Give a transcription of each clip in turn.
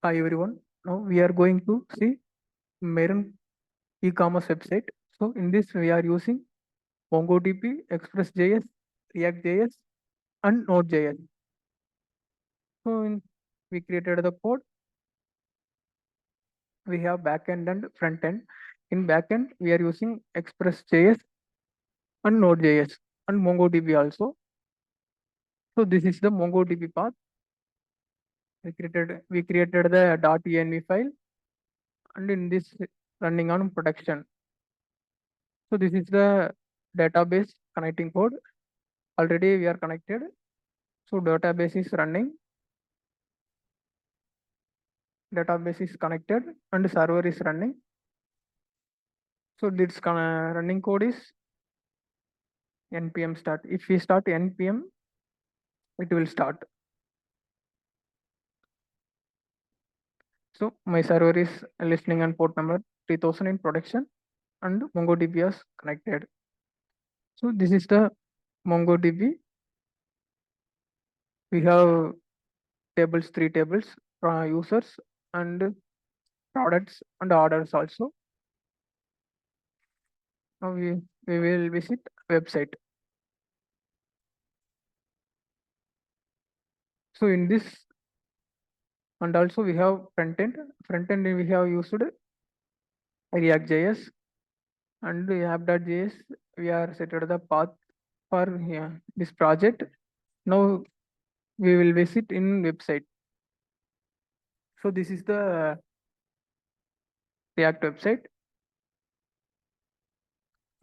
Hi everyone. Now we are going to see MERN e-commerce website. So in this we are using MongoDB, Express.js, React.js, and Node.js. We created the code. We have backend and front end. In backend we are using Express.js and Node.js and MongoDB also. So this is the MongoDB path. We created the .env file, and in this running on production. So this is the database connecting code. Already we are connected. So database is running, database is connected, and server is running. So this running code is npm start. If we start npm, it will start. So my server is listening on port number 3000 in production, and MongoDB is connected. So this is the MongoDB. We have tables, 3 tables, users and products and orders also. Now we will visit website. So in this, and also we have front end. Front end we have used React.js and app.js. We are set the path for this project. Now we will visit in website. So this is the React website.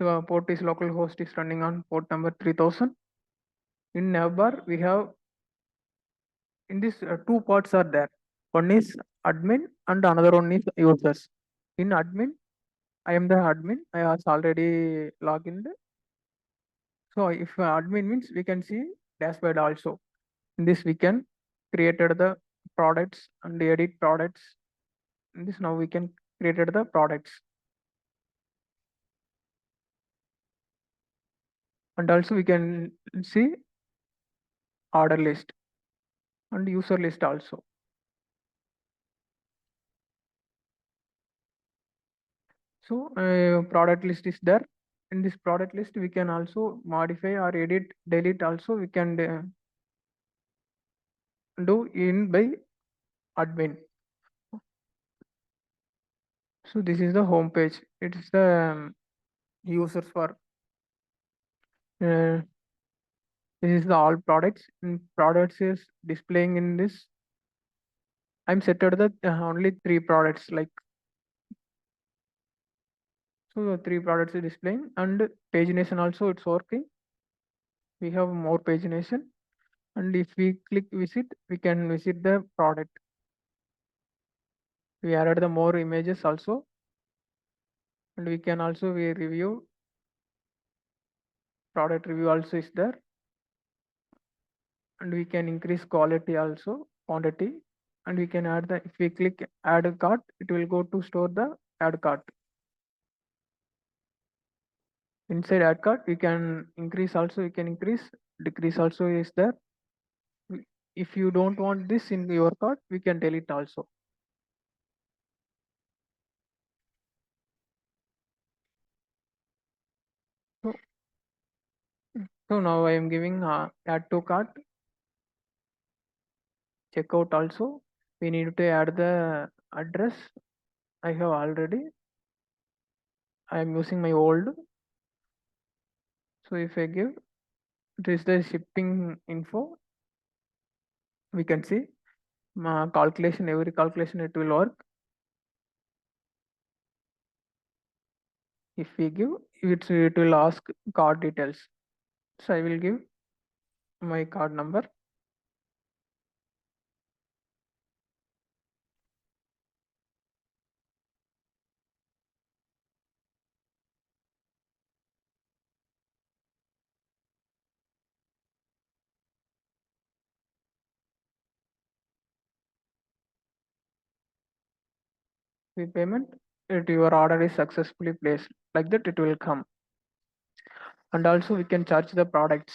The port is localhost is running on port number 3000. In navbar we have, in this two parts are there. One is admin and another one is users. In admin, I am the admin. I was already logged in. So if admin means we can see dashboard also. In this we can created the products and edit products. In this now we can created the products. And also we can see order list and user list also. So product list is there. In this product list we can also modify or edit, delete also we can do in by admin. So this is the home page. It is the users for this is the all products. Products is displaying in this. I'm set at the only 3 products, like, so the 3 products is displaying, and pagination also it's working. We have more pagination, and if we click visit, we can visit the product. We added the more images also, and we can also review. Product review also is there, and we can increase quality also, quantity, and we can add the, if we click add a cart, it will go to store the add cart. Inside add cart we can increase also, we can increase, decrease also is there. If you don't want this in your cart, we can delete also. So now I am giving add to cart. Checkout also we need to add the address. I have already, I am using my old. So if I give, this is the shipping info, we can see calculation, every calculation it will work. If we give it will ask card details. So I will give my card number. The payment, your order is successfully placed, like that it will come. And also we can charge the products.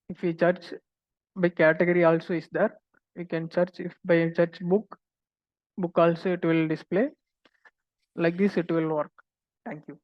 If we charge by category also is there. We can search, if by search book also it will display. Like this it will work. Thank you.